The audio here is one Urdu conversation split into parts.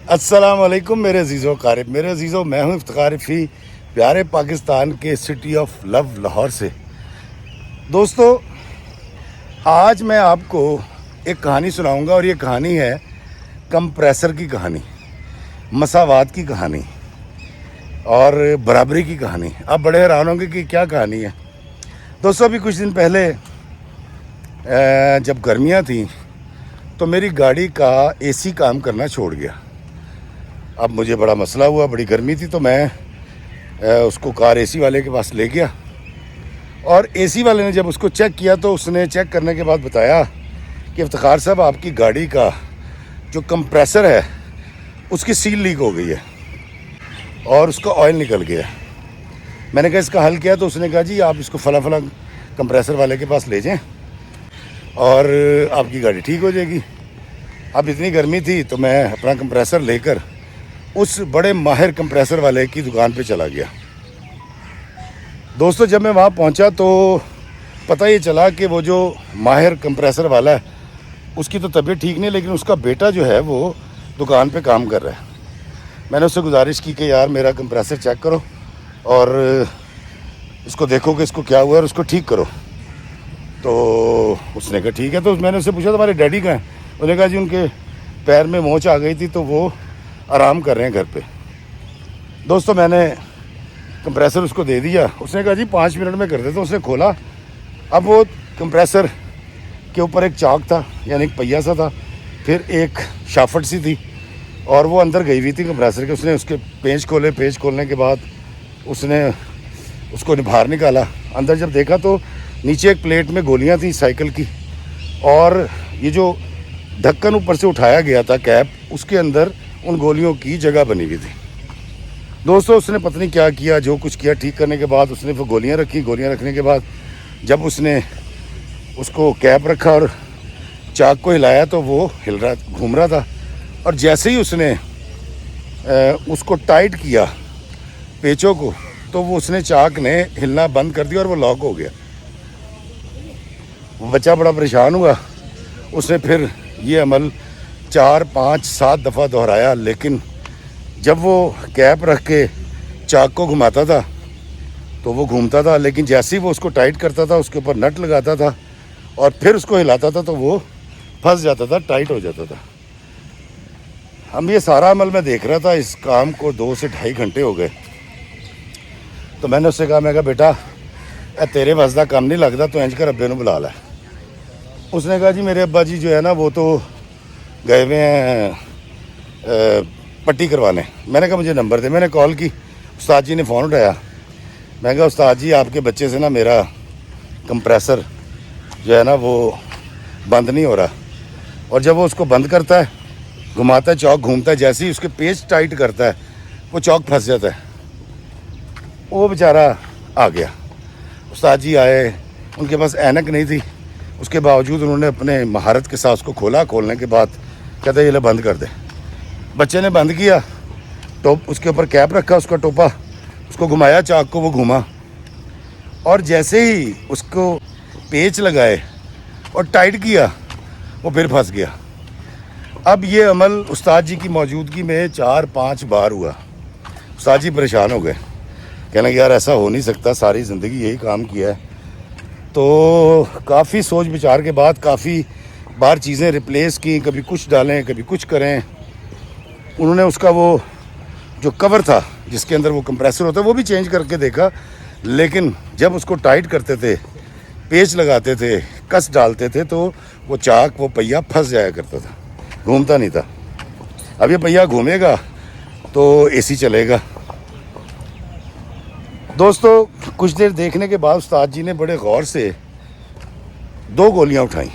السلام علیکم میرے عزیزوں قارب، میرے عزیزوں، میں ہوں افتخار رفیع، پیارے پاکستان کے سٹی آف لو لاہور سے۔ دوستو، آج میں آپ کو ایک کہانی سناؤں گا، اور یہ کہانی ہے کمپریسر کی کہانی، مساوات کی کہانی اور برابری کی کہانی۔ آپ بڑے حیران ہوں گے کہ کیا کہانی ہے۔ دوستو، ابھی کچھ دن پہلے جب گرمیاں تھیں تو میری گاڑی کا اے سی کام کرنا چھوڑ گیا۔ اب مجھے بڑا مسئلہ ہوا، بڑی گرمی تھی، تو میں اس کو کار اے سی والے کے پاس لے گیا، اور اے سی والے نے جب اس کو چیک کیا تو اس نے چیک کرنے کے بعد بتایا کہ افتخار صاحب، آپ کی گاڑی کا جو کمپریسر ہے اس کی سیل لیک ہو گئی ہے اور اس کا آئل نکل گیا۔ میں نے کہا اس کا حل کیا؟ تو اس نے کہا جی آپ اس کو فلاں فلاں کمپریسر والے کے پاس لے جائیں اور آپ کی گاڑی ٹھیک ہو جائے گی۔ اب اتنی گرمی تھی تو میں اپنا کمپریسر لے کر اس بڑے ماہر کمپریسر والے کی دکان پہ چلا گیا۔ دوستو، جب میں وہاں پہنچا تو پتہ یہ چلا کہ وہ جو ماہر کمپریسر والا ہے اس کی تو طبیعت ٹھیک نہیں، لیکن اس کا بیٹا جو ہے وہ دکان پہ کام کر رہا ہے۔ میں نے اس سے گزارش کی کہ یار میرا کمپریسر چیک کرو اور اس کو دیکھو کہ اس کو کیا ہوا ہے اور اس کو ٹھیک کرو۔ تو اس نے کہا ٹھیک ہے۔ تو میں نے اس سے پوچھا تمہارے ڈیڈی کہاں ہیں؟ انہوں نے کہا جی ان کے پیر میں موچ آ گئی تھی تو وہ آرام کر رہے ہیں گھر پہ۔ دوستو، میں نے کمپریسر اس کو دے دیا۔ اس نے کہا جی 5 منٹ میں کر دیتا ہوں۔ اس نے کھولا، اب وہ کمپریسر کے اوپر ایک چاک تھا، یعنی ایک پہیا سا تھا، پھر ایک شافٹ سی تھی، اور وہ اندر گئی ہوئی تھی کمپریسر کے۔ اس نے اس کے پینچ کھولے، پینچ کھولنے کے بعد اس نے اس کو باہر نکالا۔ اندر جب دیکھا تو نیچے ایک پلیٹ میں گولیاں تھیں سائیکل کی، اور یہ جو ڈھکن اوپر سے اٹھایا گیا تھا کیپ، اس کے اندر ان گولیوں کی جگہ بنی ہوئی تھی۔ دوستو، اس نے پتہ نہیں کیا کیا، جو کچھ کیا ٹھیک کرنے کے بعد اس نے وہ گولیاں رکھی۔ گولیاں رکھنے کے بعد جب اس نے اس کو کیپ رکھا اور چاک کو ہلایا تو وہ گھوم رہا تھا، اور جیسے ہی اس نے اس کو ٹائٹ کیا پیچوں کو، تو وہ اس نے چاک نے ہلنا بند کر دیا اور وہ لاک ہو گیا۔ وہ بچہ بڑا پریشان ہوا۔ اس نے پھر یہ عمل 4 5 7 دفعہ دہرایا، لیکن جب وہ کیپ رکھ کے چاک کو گھماتا تھا تو وہ گھومتا تھا، لیکن جیسے ہی وہ اس کو ٹائٹ کرتا تھا، اس کے اوپر نٹ لگاتا تھا اور پھر اس کو ہلاتا تھا تو وہ پھنس جاتا تھا، ٹائٹ ہو جاتا تھا۔ ہم یہ سارا عمل میں دیکھ رہا تھا، اس کام کو 2 سے 2.5 گھنٹے ہو گئے۔ تو میں نے اس سے کہا، میں کہا بیٹا تیرے وس دا کام نہیں لگتا، تو انج کر ابے نو بلا لے۔ اس نے کہا جی میرے ابا جی جو ہے نا وہ تو گئے ہوئے ہیں پٹی کروانے۔ میں نے کہا مجھے نمبر دے۔ میں نے کال کی، استاد جی نے فون اٹھایا۔ میں نے کہا استاد جی آپ کے بچے سے نا میرا کمپریسر جو ہے نا وہ بند نہیں ہو رہا، اور جب وہ اس کو بند کرتا ہے، گھماتا ہے، چوک گھومتا ہے، جیسے ہی اس کے پیچ ٹائٹ کرتا ہے وہ چوک پھنس جاتا ہے۔ وہ بیچارہ آ گیا۔ استاد جی آئے، ان کے پاس اینک نہیں تھی، اس کے باوجود انہوں نے اپنے مہارت کے ساتھ اس کو کھولا۔ کھولنے کے بعد کہتے یہ لے بند کر دے۔ بچے نے بند کیا، ٹوپ اس کے اوپر کیپ رکھا، اس کا ٹوپا، اس کو گھمایا، چاک کو وہ گھوما، اور جیسے ہی اس کو پیچ لگائے اور ٹائٹ کیا وہ پھر پھنس گیا۔ اب یہ عمل استاد جی کی موجودگی میں 4 5 بار ہوا۔ استاد جی پریشان ہو گئے، کہنے کہ یار ایسا ہو نہیں سکتا، ساری زندگی یہی کام کیا ہے۔ تو کافی سوچ بچار کے بعد کافی بار چیزیں ریپلیس کی، کبھی کچھ ڈالیں کبھی کچھ کریں۔ انہوں نے اس کا وہ جو کور تھا جس کے اندر وہ کمپریسر ہوتا ہے وہ بھی چینج کر کے دیکھا، لیکن جب اس کو ٹائٹ کرتے تھے، پیچ لگاتے تھے، کس ڈالتے تھے، تو وہ چاک، وہ پہیا پھنس جایا کرتا تھا، گھومتا نہیں تھا۔ اب یہ پہیا گھومے گا تو اے سی چلے گا۔ دوستو، کچھ دیر دیکھنے کے بعد استاد جی نے بڑے غور سے 2 گولیاں اٹھائیں۔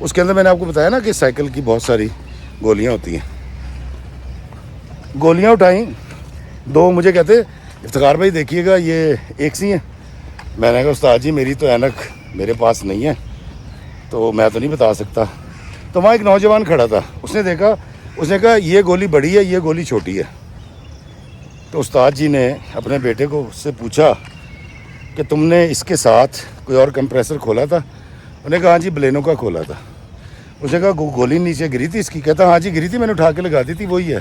اس کے اندر میں نے آپ کو بتایا نا کہ سائیکل کی بہت ساری گولیاں ہوتی ہیں۔ گولیاں اٹھائیں 2، مجھے کہتے افتخار بھائی دیکھیے گا یہ ایک سی ہیں۔ میں نے کہا استاد جی میری تو اینک میرے پاس نہیں ہے تو میں تو نہیں بتا سکتا۔ تو وہاں ایک نوجوان کھڑا تھا، اس نے دیکھا، اس نے کہا یہ گولی بڑی ہے، یہ گولی چھوٹی ہے۔ تو استاد جی نے اپنے بیٹے کو اس سے پوچھا کہ تم نے اس کے ساتھ کوئی اور کمپریسر کھولا تھا؟ انہوں نے کہا ہاں جی بلینو کا کھولا تھا۔ اس نے کہا گولی نیچے گری تھی اس کی؟ کہتا ہاں جی گری تھی، میں نے اٹھا کے لگا دی تھی، وہی ہے۔